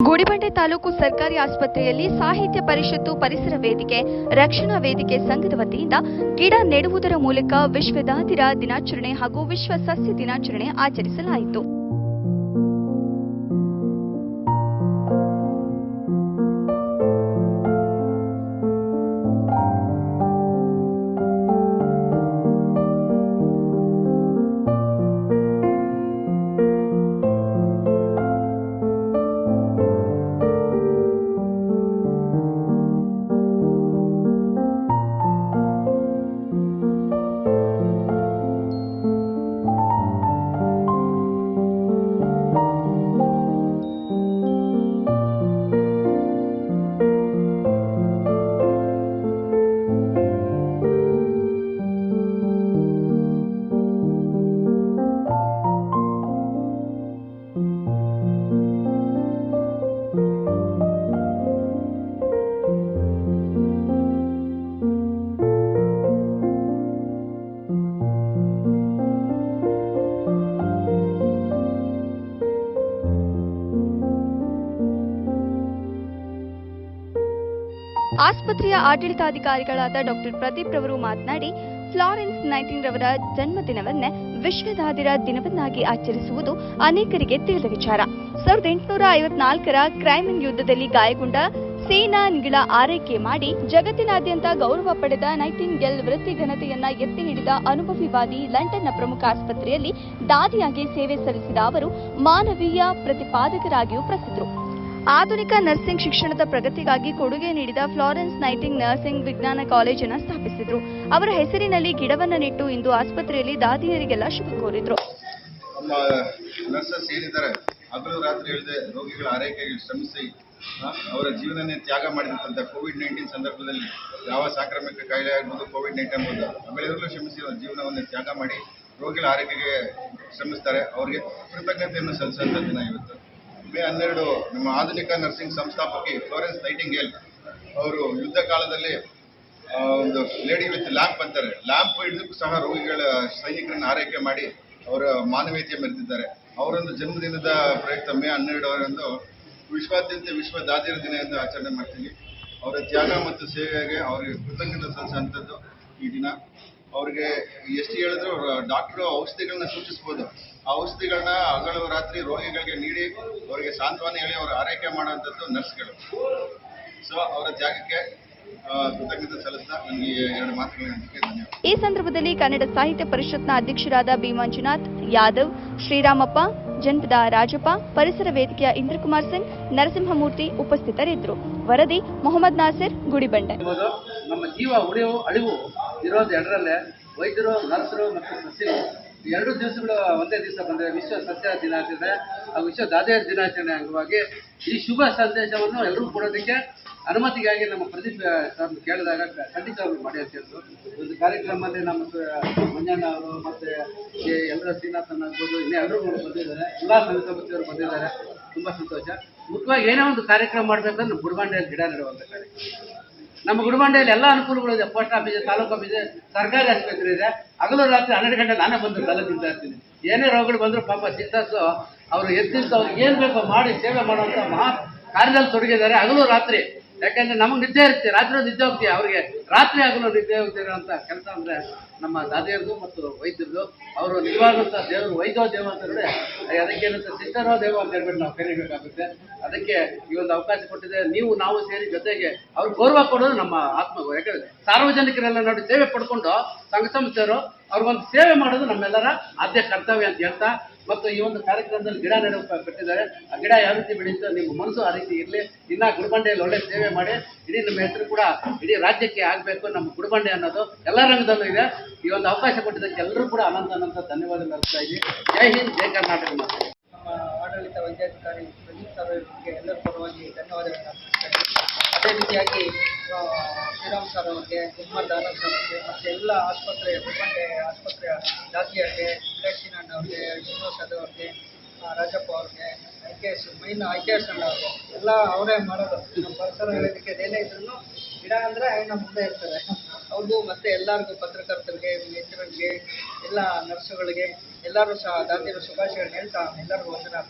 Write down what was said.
ಗುಡಿಬಂಡೆ ತಾಲೂಕು ಸರ್ಕಾರಿ ಆಸ್ಪತ್ರೆಯಲ್ಲಿ ಸಾಹಿತ್ಯ ಪರಿಷತ್ತು, ಪರಿಸರ ವೇದಿಕೆ, ರಕ್ಷಣಾ ವೇದಿಕೆ ಸಂಘದ ವತಿಯಿಂದ ಗಿಡ ನೆಡುವುದರ ಮೂಲಕ ವಿಶ್ವ ದಾದಿರ ದಿನಾಚರಣೆ ಹಾಗೂ ವಿಶ್ವ ಸಸ್ಯ ದಿನಾಚರಣೆ ಆಚರಿಸಲಾಯಿತು. ಆಸ್ಪತ್ರೆಯ ಆಡಳಿತಾಧಿಕಾರಿಗಳಾದ ಡಾಕ್ಟರ್ ಪ್ರದೀಪ್ ರವರು ಮಾತನಾಡಿ, ಫ್ಲಾರೆನ್ಸ್ ನೈಟಿಂಗ್ ರವರ ಜನ್ಮದಿನವನ್ನೇ ವಿಶ್ವ ದಾದಿರ ದಿನವನ್ನಾಗಿ ಆಚರಿಸುವುದು ಅನೇಕರಿಗೆ ತಿಳಿದ ವಿಚಾರ. 1854ರ ಕ್ರೈಮಿನ್ ಯುದ್ಧದಲ್ಲಿ ಗಾಯಗೊಂಡ ಸೇನಾನಿಗಳ ಆರೈಕೆ ಮಾಡಿ ಜಗತ್ತಿನಾದ್ಯಂತ ಗೌರವ ಪಡೆದ ನೈಟಿಂಗೇಲ್ ವೃತ್ತಿ ಘನತೆಯನ್ನ ಎತ್ತಿ ಹಿಡಿದ ಅನುಭವಿವಾದಿ. ಲಂಡನ್ನ ಪ್ರಮುಖ ಆಸ್ಪತ್ರೆಯಲ್ಲಿ ದಾದಿಯಾಗಿ ಸೇವೆ ಸಲ್ಲಿಸಿದ ಅವರು ಮಾನವೀಯ ಪ್ರತಿಪಾದಕರಾಗಿಯೂ ಪ್ರಸಿದ್ಧರು. ಆಧುನಿಕ ನರ್ಸಿಂಗ್ ಶಿಕ್ಷಣದ ಪ್ರಗತಿಗಾಗಿ ಕೊಡುಗೆ ನೀಡಿದ ಫ್ಲಾರೆನ್ಸ್ ನೈಟಿಂಗ್ ನರ್ಸಿಂಗ್ ವಿಜ್ಞಾನ ಕಾಲೇಜನ್ನು ಸ್ಥಾಪಿಸಿದ್ರು. ಅವರ ಹೆಸರಿನಲ್ಲಿ ಗಿಡವನ್ನು ನೆಟ್ಟು ಇಂದು ಆಸ್ಪತ್ರೆಯಲ್ಲಿ ದಾದಿಯರಿಗೆಲ್ಲ ಶುಭ ಕೋರಿದ್ರು. ನಮ್ಮ ನರ್ಸಸ್ ಏನಿದ್ದಾರೆ, ಹಗಲು ರಾತ್ರಿ ಇಲ್ಲದೆ ರೋಗಿಗಳ ಆರೈಕೆಗೆ ಶ್ರಮಿಸಿ ಅವರ ಜೀವನನೇ ತ್ಯಾಗ ಮಾಡಿದಂಥ ಕೋವಿಡ್-19 ಸಂದರ್ಭದಲ್ಲಿ ಯಾವ ಸಾಂಕ್ರಾಮಿಕ ಕಾಯಿಲೆ ಆಗ್ಬೋದು, ಕೋವಿಡ್-19 ಆಗ್ಬೋದು, ಅವೆಲ್ಲರಿಗೂ ಶ್ರಮಿಸಿ ಅವರ ಜೀವನವನ್ನು ತ್ಯಾಗ ಮಾಡಿ ರೋಗಿಗಳ ಆರೈಕೆಗೆ ಶ್ರಮಿಸ್ತಾರೆ. ಅವರಿಗೆ ಕೃತಜ್ಞತೆಯನ್ನು ಸಲ್ಲಿಸುವಂಥ ದಿನ ಇವತ್ತು. ಮೇ 12 ನಮ್ಮ ಆಧುನಿಕ ನರ್ಸಿಂಗ್ ಸಂಸ್ಥಾಪಕಿ ಫ್ಲಾರೆನ್ಸ್ ನೈಟಿಂಗೇಲ್ ಅವರು ಯುದ್ಧ ಕಾಲದಲ್ಲಿ ಒಂದು ಲೇಡಿ ವಿತ್ ಲ್ಯಾಂಪ್ ಅಂತಾರೆ, ಲ್ಯಾಂಪ್ ಹಿಡಿದು ಸಹ ರೋಗಿಗಳ ಸೈನಿಕರನ್ನು ಆರೈಕೆ ಮಾಡಿ ಅವರ ಮಾನವೀಯತೆ ಮೆರೆದಿದ್ದಾರೆ. ಅವರೊಂದು ಜನ್ಮದಿನದ ಪ್ರಯುಕ್ತ ಮೇ 12ರಂದು ವಿಶ್ವಾದ್ಯಂತ ವಿಶ್ವ ದಾದಿರ ದಿನ ಎಂದು ಆಚರಣೆ ಮಾಡ್ತೀವಿ. ಅವರ ತ್ಯಾಗ ಮತ್ತು ಸೇವೆಗೆ ಅವರಿಗೆ ಕೃತಜ್ಞತೆ ಸಲ್ಲಿಸುವಂಥದ್ದು ಈ ದಿನ. ಅವ್ರಿಗೆ ಎಷ್ಟು ಹೇಳಿದ್ರು ಡಾಕ್ಟ್ರು ಔಷಧಿಗಳನ್ನ ಸೂಚಿಸ್ಬೋದು, ಆ ಔಷಧಿಗಳನ್ನ ಹಗಲು ರಾತ್ರಿ ರೋಗಿಗಳಿಗೆ ನೀಡಿ ಅವರಿಗೆ ಸಾಂತ್ವನ ಹೇಳಿ ಅವರ ಆರೈಕೆ ಮಾಡುವಂಥದ್ದು ನರ್ಸ್ಗಳು. ಸೊ ಅವರ ತ್ಯಾಗಕ್ಕೆ ಕೃತಜ್ಞತೆ ಸಲ್ಲಿಸ್ತಾ ನನಗೆ ಎರಡು ಮಾತುಗಳನ್ನು ಧನ್ಯವಾದ. ಈ ಸಂದರ್ಭದಲ್ಲಿ ಕನ್ನಡ ಸಾಹಿತ್ಯ ಪರಿಷತ್ನ ಅಧ್ಯಕ್ಷರಾದ ಬಿ ಮಂಜುನಾಥ್ ಯಾದವ್, ಶ್ರೀರಾಮಪ್ಪ, ಜನಪದ ರಾಜಪ್ಪ, ಪರಿಸರ ವೇದಿಕೆಯ ಇಂದ್ರಕುಮಾರ್ ಸಿಂಗ್, ನರಸಿಂಹಮೂರ್ತಿ ಉಪಸ್ಥಿತರಿದ್ದರು. ವರದಿ ಮೊಹಮ್ಮದ್ ನಾಸಿರ್, ಗುಡಿಬಂಡೆ. ನಮ್ಮ ಜೀವ ಉಳಿವು ಅಳಿವು ಇರೋದು ಎರಡರಲ್ಲೇ, ವೈದ್ಯರು, ನರ್ಸರು ಮತ್ತು ಸಸ್ಯರು. ಎರಡು ದಿವಸಗಳು ಒಂದೇ ದಿವಸ ಬಂದರೆ ವಿಶ್ವ ಸಸ್ಯ ದಿನಾಚರಣೆ ಹಾಗೂ ವಿಶ್ವ ದಾದಿಯರ ದಿನಾಚರಣೆ ಅಂಗವಾಗಿ ಈ ಶುಭ ಸಂದೇಶವನ್ನು ಎಲ್ಲರೂ ಕೊಡೋದಕ್ಕೆ ಅನುಮತಿಗಾಗಿ ನಮ್ಮ ಪ್ರದೀಪ್ ಸರ್ ಕೇಳಿದಾಗ ಖಂಡಿತವಾಗಿ ಮಾಡಿ ಅಂತ ಹೇಳಿದ್ರು. ಒಂದು ಕಾರ್ಯಕ್ರಮದಲ್ಲಿ ನಮ್ಮ ಮಂಜಣ್ಣ ಅವರು ಮತ್ತು ಎಲ್ಲರ ಶ್ರೀನಾಥನ್ ಆಗ್ಬೋದು, ಇನ್ನೂ ಎಲ್ಲರೂ ಬಂದಿದ್ದಾರೆ, ಎಲ್ಲ ಸಂಘ ಸದಸ್ಯರು ಬಂದಿದ್ದಾರೆ. ತುಂಬ ಸಂತೋಷ. ಮುಖ್ಯವಾಗಿ ಏನೇ ಒಂದು ಕಾರ್ಯಕ್ರಮ ಮಾಡಬೇಕಂದ್ರೆ ನಮ್ಮ ಗುಡಿಬಂಡೆಯಲ್ಲಿ ಗಿಡ ನೆಡುವಂಥ ಕಾರ್ಯಕ್ರಮ. ನಮ್ಮ ಗುಡಿಬಂಡೆಯಲ್ಲಿ ಎಲ್ಲ ಅನುಕೂಲಗಳು ಇದೆ. ಪೋಸ್ಟ್ ಆಫೀಸ್, ತಾಲೂಕು ಆಫೀಸ್, ಸರ್ಕಾರಿ ಆಸ್ಪತ್ರೆ ಇದೆ. ಹಗಲು ರಾತ್ರಿ 12 ಗಂಟೆ ನಾನೇ ಬಂದು ತಲೆ ತಿಂತಾ ಇರ್ತೀನಿ. ಏನೇ ರೋಗಗಳು ಬಂದರೂ ಪಾಪ ಸಿಸ್ಟರ್ಸು ಅವರು ಎದ್ದಿದ್ದು ಅವ್ರಿಗೆ ಏನು ಬೇಕೋ ಮಾಡಿ ಸೇವೆ ಮಾಡುವಂಥ ಮಹಾ ಕಾರ್ಯದಲ್ಲಿ ತೊಡಗಿದ್ದಾರೆ ಹಗಲು ರಾತ್ರಿ. ಯಾಕೆಂದರೆ ನಮಗೆ ನಿದ್ದೆ ಇರುತ್ತೆ, ರಾತ್ರಿ ನಿದ್ದೆ ಹೋಗ್ತೀವಿ, ಅವ್ರಿಗೆ ರಾತ್ರಿ ಆಗಲು ನಿದ್ದೆ ಹೋಗ್ತಿರೋಂಥ ಕೆಲಸ ಅಂದರೆ ನಮ್ಮ ದಾದಿಯರದು ಮತ್ತು ವೈದ್ಯರದು. ಅವರು ನಿಜವಾದಂಥ ದೇವರು, ವೈದ್ಯೋ ದೇವ ಅಂತಂದರೆ ಅದಕ್ಕೇನಂತ ಸಿಸ್ಟರೋ ದೇವ ಅಂತ ಹೇಳ್ಬಿಟ್ಟು ನಾವು ಕರಿಬೇಕಾಗುತ್ತೆ. ಅದಕ್ಕೆ ಈ ಒಂದು ಅವಕಾಶ ಕೊಟ್ಟಿದೆ. ನಾವು ಸೇರಿ ಜೊತೆಗೆ ಅವ್ರಿಗೆ ಗೌರವ ಕೊಡೋದು ನಮ್ಮ ಆತ್ಮಗೌರವ. ಯಾಕಂದರೆ ಸಾರ್ವಜನಿಕರೆಲ್ಲ ನೋಡಿ ಸೇವೆ ಪಡ್ಕೊಂಡು ಸಂಘ ಸಂಸ್ಥೆಯವರು ಅವ್ರಿಗೊಂದು ಸೇವೆ ಮಾಡೋದು ನಮ್ಮೆಲ್ಲರ ಆದ್ಯ ಕರ್ತವ್ಯ ಅಂತ ಹೇಳ್ತಾ, ಮತ್ತು ಈ ಒಂದು ಕಾರ್ಯಕ್ರಮದಲ್ಲಿ ಗಿಡ ನೆಡುವ ಕಟ್ಟಿದ್ದಾರೆ. ಆ ಗಿಡ ಯಾವ ರೀತಿ ಬೆಳೆಯುತ್ತೋ ನಿಮ್ಮ ಮನಸ್ಸು ಆ ರೀತಿ ಇರಲಿ. ಇನ್ನು ಗುಡಿಬಂಡೆಯಲ್ಲಿ ಒಳ್ಳೆ ಸೇವೆ ಮಾಡಿ ಇಡೀ ನಮ್ಮ ಹೆಸರು ಕೂಡ ಇಡೀ ರಾಜ್ಯಕ್ಕೆ ಆಗಬೇಕು. ನಮ್ಮ ಗುಡಿಬಂಡೆ ಅನ್ನೋದು ಎಲ್ಲ ರಂಗದಲ್ಲೂ ಇದೆ. ಈ ಒಂದು ಅವಕಾಶ ಕೊಟ್ಟಿದ್ದಕ್ಕೆ ಎಲ್ಲರೂ ಕೂಡ ಅನಂತ ಧನ್ಯವಾದ ಅರ್ಪಿಸ್ತಾ ಇದ್ದೀವಿ. ಜೈ ಹಿಂದ್, ಜೈ ಕರ್ನಾಟಕ. ನಮ್ಮ ಆಡಳಿತ ವೈದ್ಯಾಧಿಕಾರಿ ಪ್ರದೀಪ್ ಸರ್ ಅವರಿಗೆ ಎಲ್ಲರ ಪರವಾಗಿ ಧನ್ಯವಾದಗಳನ್ನು ಅರ್ಪಿಸ್ತಾ ಇದ್ದೀವಿ. ಅದೇ ರೀತಿಯಾಗಿ ಶ್ರೀರಾಮ್ ಸರ್ ಅವ್ರಿಗೆ, ಮೊಹಮ್ಮದ್ ಆನಂದ್ ಸರ್ ಅವ್ರಿಗೆ, ಮತ್ತು ಎಲ್ಲ ಆಸ್ಪತ್ರೆಯ ಗುಡಿಬಂಡೆ ಆಸ್ಪತ್ರೆಯ ದಾದಿಯರಿಗೆ, ವಿಲಾಸಿನಣ್ಣ ಅವ್ರಿಗೆ, ಶ್ರೀನಿವಾಸ್ ಅವ್ರಿಗೆ, ರಾಜಪ್ಪ ಅವ್ರಿಗೆ, ಮೈನ್ IKS ಅಣ್ಣ ಅವ್ರಿಗೆ, ಎಲ್ಲ ಅವರೇ ಮಾಡೋದು. ನಮ್ಮ ಪರಿಸರ ವೇದಿಕೆ ಏನೇ ಇದ್ರೂ ಗಿಡ ಅಂದರೆ ನಮ್ಮ ಮುಂದೆ ಇರ್ತಾರೆ ಅವ್ರಿಗೂ. ಮತ್ತು ಎಲ್ಲರಿಗೂ, ಪತ್ರಕರ್ತರಿಗೆ, ಮಿತ್ರರಿಗೆ, ಎಲ್ಲ ನರ್ಸುಗಳಿಗೆ ಎಲ್ಲರೂ ಸಹ ದಾದಿಯರ ಶುಭಾಶಯಗಳನ್ನ ಹೇಳ್ತಾ ಎಲ್ಲರಿಗೂ ವಂದನೆ.